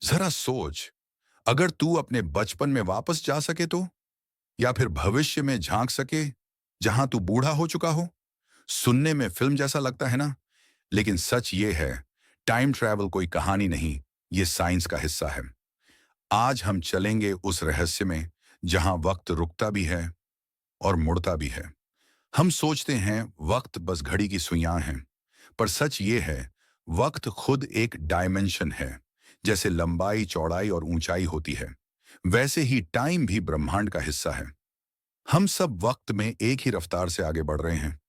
जरा सोच, अगर तू अपने बचपन में वापस जा सके तो, या फिर भविष्य में झांक सके जहां तू बूढ़ा हो चुका हो। सुनने में फिल्म जैसा लगता है ना, लेकिन सच ये है, टाइम ट्रैवल कोई कहानी नहीं, ये साइंस का हिस्सा है। आज हम चलेंगे उस रहस्य में जहां वक्त रुकता भी है और मुड़ता भी है। हम सोचते हैं वक्त बस घड़ी की सुइयां हैं, पर सच ये है, वक्त खुद एक डायमेंशन है। जैसे लंबाई, चौड़ाई और ऊंचाई होती है, वैसे ही टाइम भी ब्रह्मांड का हिस्सा है। हम सब वक्त में एक ही रफ्तार से आगे बढ़ रहे हैं,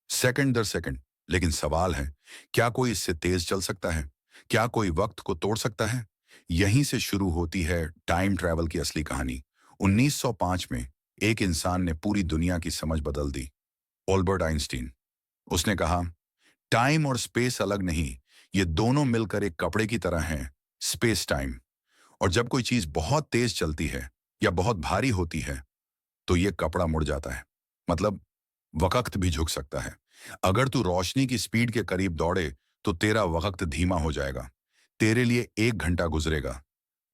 सेकंड दर सेकंड। लेकिन सवाल है, क्या कोई इससे तेज चल सकता है? क्या कोई वक्त को तोड़ सकता है? यहीं से शुरू होती है टाइम ट्रैवल की असली कहानी। 1905 में एक इंसान ने पूरी दुनिया की समझ बदल दी, ऑल्बर्ट आइंस्टीन। उसने कहा, टाइम और स्पेस अलग नहीं, ये दोनों मिलकर एक कपड़े की तरह हैं, स्पेस टाइम। और जब कोई चीज बहुत तेज चलती है या बहुत भारी होती है, तो ये कपड़ा मुड़ जाता है। मतलब वक्त भी झुक सकता है। अगर तू रोशनी की स्पीड के करीब दौड़े, तो तेरा वक्त धीमा हो जाएगा। तेरे लिए 1 घंटा गुजरेगा,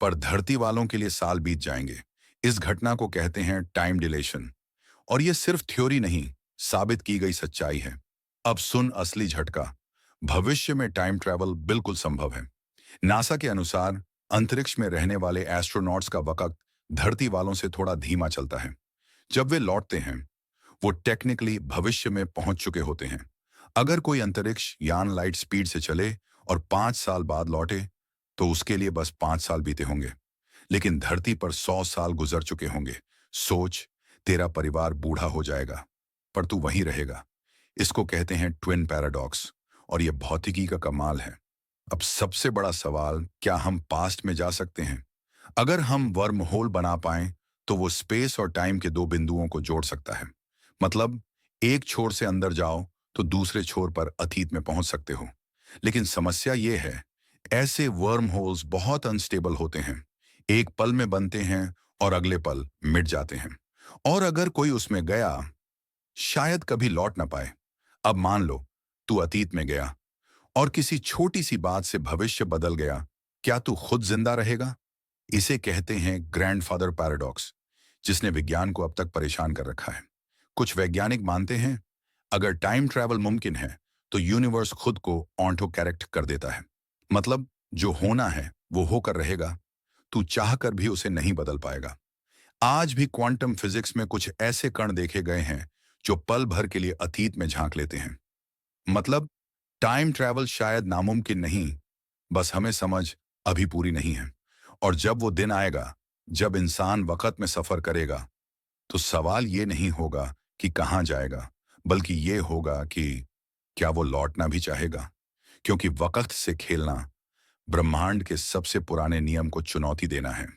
पर धरती वालों के लिए साल बीत जाएंगे। इस घटना को कहते हैं टाइम डिलेशन। और ये सिर्फ थ्योरी नहीं, साबित की गई सच्चाई है। अब सुन असली झटका। भविष्य में टाइम ट्रैवल बिल्कुल संभव है। नासा के अनुसार अंतरिक्ष में रहने वाले एस्ट्रोनॉट्स का वक्त धरती वालों से थोड़ा धीमा चलता है। जब वे लौटते हैं, वो टेक्निकली भविष्य में पहुंच चुके होते हैं। अगर कोई अंतरिक्ष यान लाइट स्पीड से चले और 5 साल बाद लौटे, तो उसके लिए बस 5 साल बीते होंगे। लेकिन धरती पर 100 साल गुजर चुके होंगे। सोच, तेरा परिवार बूढ़ा हो जाएगा, पर तू वहीं रहेगा। इसको कहते हैं ट्विन पैराडॉक्स, और यह भौतिकी का कमाल है। अब सबसे बड़ा सवाल, क्या हम पास्ट में जा सकते हैं? अगर हम वर्म होल बना पाएं, तो वो स्पेस और टाइम के दो बिंदुओं को जोड़ सकता है। मतलब, एक छोर से अंदर जाओ तो दूसरे छोर पर अतीत में पहुंच सकते हो। लेकिन समस्या ये है, ऐसे वर्म होल्स बहुत अनस्टेबल होते हैं। एक पल में बनते हैं और अगले पल मिट जाते हैं। और अगर कोई उसमें गया, शायद कभी लौट ना पाए। अब मान लो, तू अतीत में गया और किसी छोटी सी बात से भविष्य बदल गया, क्या तू खुद जिंदा रहेगा? इसे कहते हैं ग्रैंडफादर पैराडॉक्स, जिसने विज्ञान को अब तक परेशान कर रखा है। कुछ वैज्ञानिक मानते हैं, अगर टाइम ट्रैवल मुमकिन है, तो यूनिवर्स खुद को ऑटो करेक्ट कर देता है। मतलब, जो होना है वो होकर रहेगा, तू चाह कर भी उसे नहीं बदल पाएगा। आज भी क्वांटम फिजिक्स में कुछ ऐसे कण देखे गए हैं जो पल भर के लिए अतीत में झांक लेते हैं। मतलब, टाइम ट्रैवल शायद नामुमकिन नहीं, बस हमें समझ अभी पूरी नहीं है। और जब वो दिन आएगा, जब इंसान वक्त में सफर करेगा, तो सवाल ये नहीं होगा कि कहाँ जाएगा, बल्कि ये होगा कि क्या वो लौटना भी चाहेगा। क्योंकि वक्त से खेलना ब्रह्मांड के सबसे पुराने नियम को चुनौती देना है।